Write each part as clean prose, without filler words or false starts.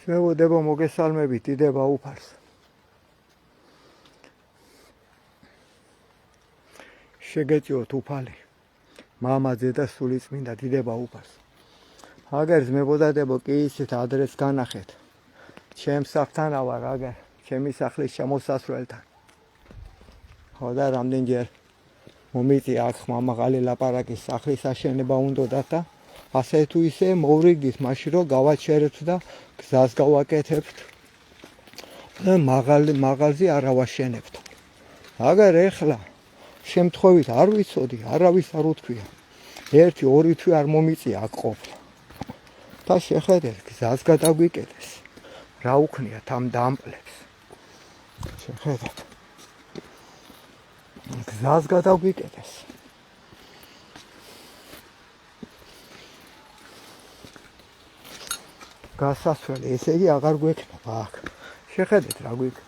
მეგობრებო, მოგესალმებით, დიდება უფარს. შეგეწიოთ უფალი, მამაძე და სულიწმინდა დიდება უფარს. აგერ მებოდადებო კი ისეთ ადრესს განახეთ. ჩემს საფთანა ვარ, აგერ ჩემი სახლის შემოსასვლელთან. ხო და რამდენჯერ მომიწია აქ მამაღალი ლაპარაკის სახლის აშენება უნდათ და ასე თუ ისე მოვრიგდით მაშინ რომ გავაჩერებთ და გზას გავაკეთებთ და მაღალზე არ ავაშენებთ. აგერ ეხლა შემთხვევით არ ვიცოდი, არავის არ უთქვია. 1-2 თვე არ მომიწია აქ ყოფნა. და შეხედეთ, გზას გადაგვიკეთეს. რა უქნიათ ამ დამპლებს. შეხედეთ. გზას გადაგვიკეთეს. გასასვლელი, ესე იგი აღარ გვექნება აქ. შეხედეთ რა გვიქნება.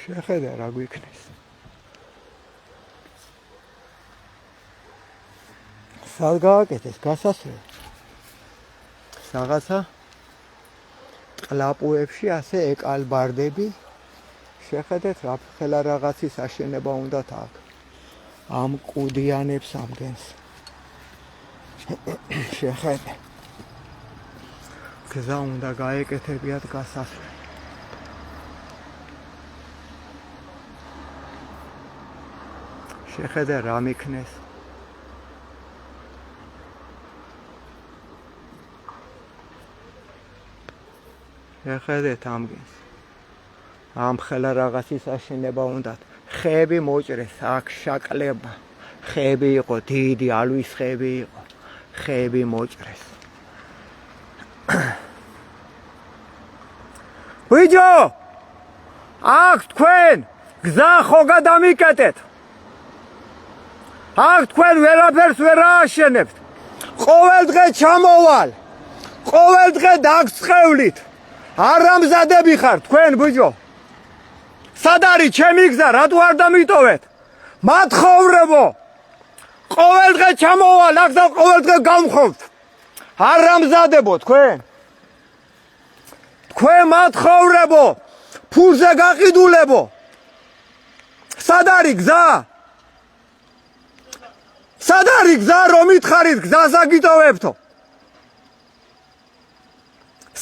შეხედე რა გვიქნეს. სად გააკეთეს გასასვლელი. რაღაცა ყლაპუებში ასე ეკალბარდები. შეხედეთ რა ხელა რაღაცის აშენება უნდათ აქ. ამ კუდიანებს ამგენს. შეხედე. გზა უნდა გაეკეთებიათ გასასვლელი. შეხედე რა მიქნეს. შეხედეთ ამგენს. ამ ხელა რაღაცის აშენება უნდათ. ხეები მოჭრეს აქ შაკლება. ხეები იყო დიდი, ალვის ხეები იყო. ხეები მოჭრეს. ბიჭო! აქ თქვენ გზა ხო გადამიკეთეთ? აქ თქვენ ვერაფერს ვერ ააშენებთ. ყოველ დღე ჩამოვალ. ყოველ დღე დაგწყევლით. არამზადები ხართ თქვენ ბიჭო. სად არის ჩემი გზა, რატო არ დამიტოვეთ? მათხოვრებო. ყოველ დღე ჩამოვალ, აქ და ყოველ დღე გამხობთ. არამზადებო თქვენ. თქვენ მათხოვრებო. ფულზე გაყიდულებო. სად არის გზა? სად არის გზა რომ მითხარით გზას აგიტოვებთო?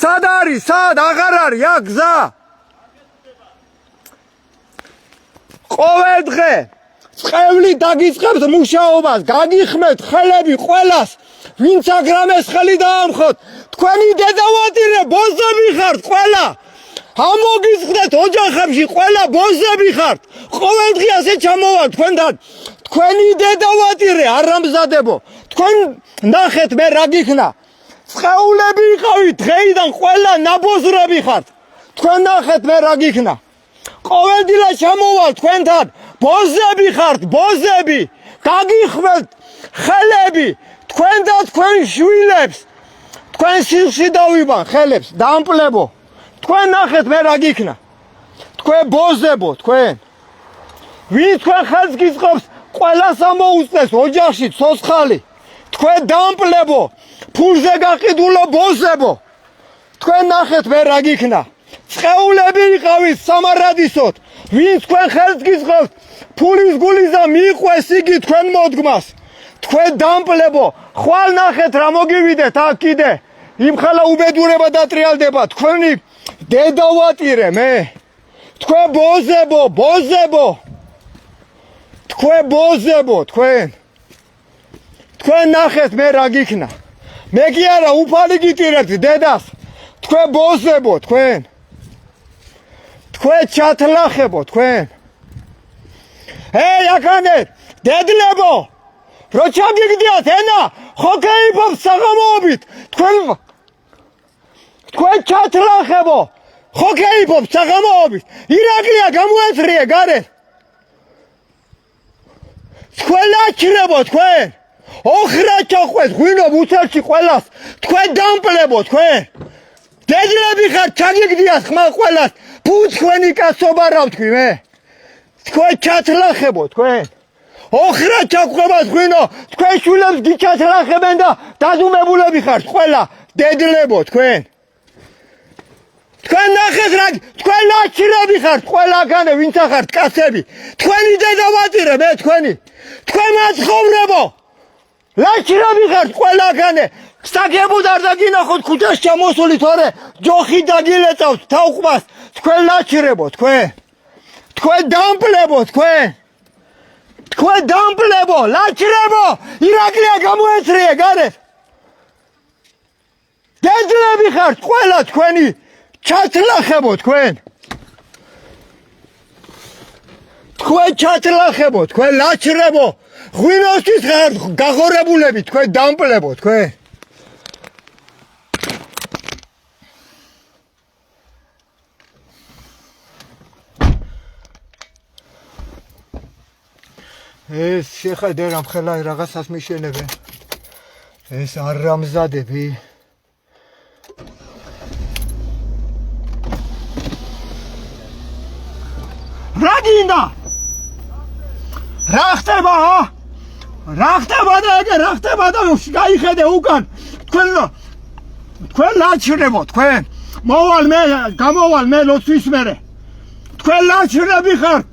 სად არის? სად? აღარ არის აქ გზა? ყოველ დღე წყევლი დაგიწყებთ მუშაობას, გაგიხმეთ ხელები ყველას, ვინც აგრამეს ხელი დაამხოთ. თქვენი დედავატირე ბოზები ხართ ყველა. ამოგიწყდეთ ოჯახებში ყველა ბოზები ხართ. ყოველ დღე ასე ჩამოვალ თქვენთან. თქვენი დედავატირე არამზადებო. თქვენ ნახეთ მე რა გიქნა. წყეულები იყავით დღეიდან ყველა ნაბოზრები ხართ. თქვენ ნახეთ მე რა გიქნა. ყოველდღე ჩამოვალ თქვენთან. ბოზები ხართ, ბოზები. გაგიხმეთ ხელები. თქვენ და თქვენ შვილებს. თქვენ სიხში დავიბან ხელებს, დამპლებო. თქვენ ნახეთ მე რა გიქნა. თქვენ ბოზებო, თქვენ. ვინ თქვენ ხელს გიწყობს, ყველას ამოუწეს ოჯახში ცოცხალი. თქვენ დამპლებო. ფულზე გაყიდულო ბოზებო. თქვენ ნახეთ მე რა გიქნა. წყეულები იყავით სამარადისოდ. ვინ თქვენ ხელს გიწყობს, ფულის გულიზა მიიყვეს იგი თქვენ მოდგმას. თქვენ დამპლებო. ხვალ ნახეთ რა მოგივიდეთ აქ კიდე. იმხელა უბედურება დატრიალდება თქვენი დედავატირე მე. თქვენ ბოზებო, ბოზებო. თქვენ ბოზებო, თქვენ. თქვენ ნახეთ მე რა გიქნა. მე კი არა უფალი გიტირებთ დედას. თქვენ ბოზებო, თქვენ. თქვენ ჩათლახებო, თქვენ. ჰეი აქანეთ, დედლებო. რო ჩაგიგდიათ ენა, ხო გაიფობთ საღამოობით. თქვენ ჩათლახებო. ხო გაიფობთ საღამოობით. ირაკლია გამოეცრიე გარეთ. თქვენ აჩრებო თქვენ. ოხრა ჩახვეთ ღვინო მუცელში ყველას. თქვენ დამპლებო თქვენ. დედლები ხარ ჩაგიგდიათ ხმა ყველას ფუცხვენი კაცობა რა ვთქვი მე თქვენ ჩათლახებო თქვენ ოხრა ჩაგხვებას ღვინო თქვენ შვილებს გიჩათლახებენ და დაზუმებულები ხართ ყველა დედლებო თქვენ თქვენ ნახეთ რა თქვენ ლაჩრები ხართ ყველაგანე ვინც ხართ კაცები თქვენი დედავატირე მე თქვენი თქვენ მაცხოვრებო ლაჩრები ხართ ყველაგანე სტაგებოდ არ დაგინახოთ ქუჩაში ჩამოსული თორე ჯოხი დაგილეწავთ თავყბას თქვენ ლაჩრებო თქვენ დამპლებო თქვენ დამპლებო ლაჩრებო ირაკლია გამოეცრიე გარეთ დედლები ხართ ყველა თქვენი ჩათლახებო თქვენ ჩათლახებო თქვენ ლაჩრებო ღვინოსთვის ხართ გაღორებულები თქვენ დამპლებო თქვენ ეს შეხედე რამ ხელა რაღაცას მიშენებენ ეს არ რამზადები რა გინდა რა ხდება და გაიხედე უკან თქვენ ლაჩრებო თქვენ გამოვალ მე ლოცვის მერე თქვენ ლაჩრები ხართ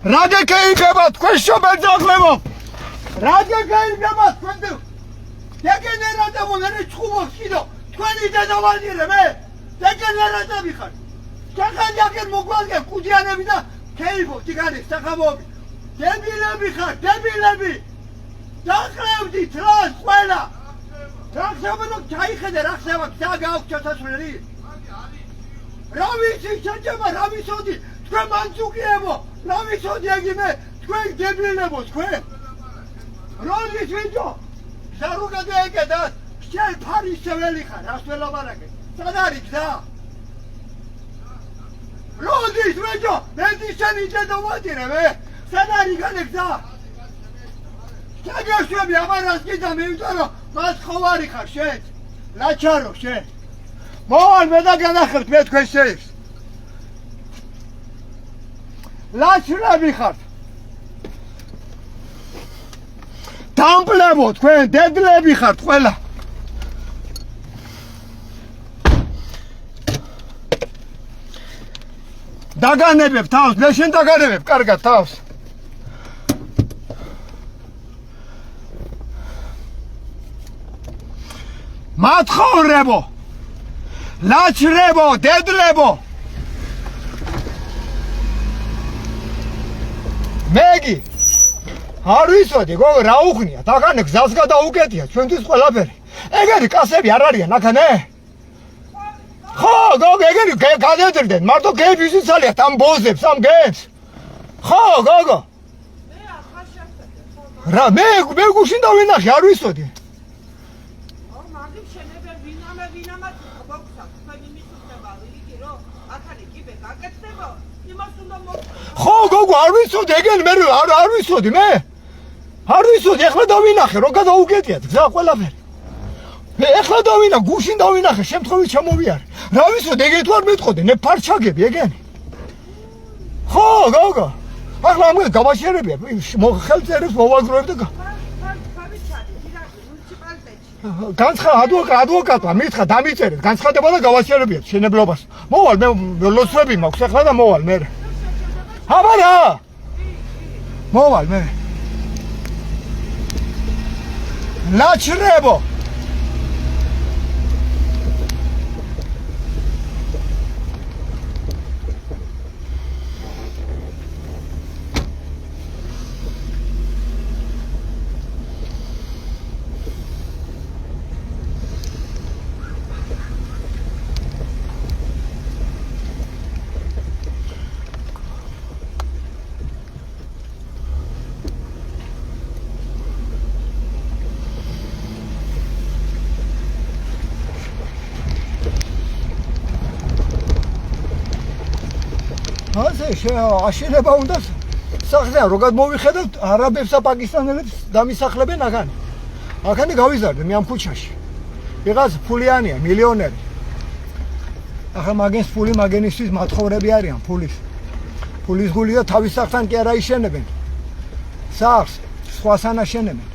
რა გეკეიგება თქვენ შობეძაღლებო რა გეკეიგება თქვენ დეგენერატებო მე ჩხუბობს კიდო თქვენი დედავატირე მე დეგენერატები ხართ თქვენ მოგვალგებ კუდიანები და ქეიფო ტიგარი სახაბობი დებილები ხართ დებილები დახლებდით რას ყველა რა ხდება რომ ჩაიხედე რა ხდება და გააქვს ჩათასვლელი რა ვიცი შეჭება რა ვიცოდი თქვენ მანწუკიებო რა ვიცოდი ეგიმე თქვენ დებილებო თქვენ როდის ვიჯო ზარუგადე ეგედას შენ ფარისეველი ხარ რას ველაბარაკე სად არის გზა როდის ვიჯო მედიცინი დედავატირე მე სად არის განეგზა ჩაგეშვები ამარას კიდე მივიტარო მას ხოვარი ხარ შენ ლაჩარო შენ მოვალ მე და განახებთ მე თქვენ შეებს ლაჩრები ხართ დამპლებო თქვენ დედლები ხართ ყველა დაგანებებ თავს მე შენ დაგანებებ კარგად თავს მათხოვრებო ლაჩრებო დედლებო მეგი არ ვიცოდი გოგო რა უხნია დაგანე გზას გადაუკეტია ჩვენთვის ყველაფერი ეგერი კასები არ არიან აქანე ხო გოგო ეგერი გადადერდნენ მარტო გეიბის იცალია ამ ბოზებს ამ გებს ხო გოგო მე ახლა შევხედე რა მე გუშინ დავინახე არ ვიცოდი ხო გოგო არ ვიცოდი ეგენ მე არ ვიცოდი მე არ ვიცოდი ეხლა დავინახე რომ გადაუკეტიათ გზა ყველაფერი მე ეხლა დავინახე გუშინ დავინახე შემთხვევით ჩამოვიარე რა ვიცოდი ეგენ თუ არ მეტყოდი მე ფარჩაგები ეგენი ხო გოგო ახლა ამ გავაშერებია ხელწერებს მოვაგროვებ და განცხა ადვოკატმა მითხრა დამიწერეთ განცხადება და გავაშერებიათ შენებლობას მოვალ მე ლოცვები მაქვს ახლა და მოვალ მე აბარა მოვალ მე ლაჩრებო აშენება უნდა სახზე რომ გადმოვიხედავთ არაბებს და პაკისტანელებს დამისახლებენ აქანი გავიზარდე მე ამ ქუჩაში ვიღაც ფულიანია მილიონერი ახლა მაგენს ფული მაგენისთვის მათხოვრები არიან ფულის გულია თავის სახთან კი არა იშენებენ სახლს სხვასთან აშენებენ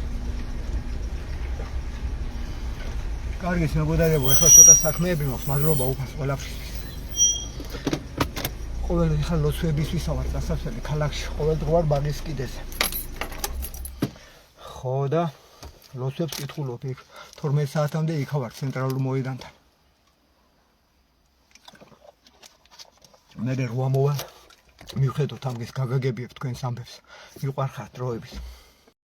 კარგის მეგობრებო ახლა ცოტა საქმეები მაქვს მადლობა უფას ყველაფრისთვის ყოველ ხან ლოცვებისთვის ავარ დასასვენი ქალაქში ყოველდღიურ ბაგის კიდეზე ხო და ლოცვებს კითხულობ იქ 12 საათამდე იქ ვარ ცენტრალურ მოედანთან მე 8 მოვალ მივხედოთ ამის გაგაგებიებ თქვენს ამბებს მიყვარხართ დროებით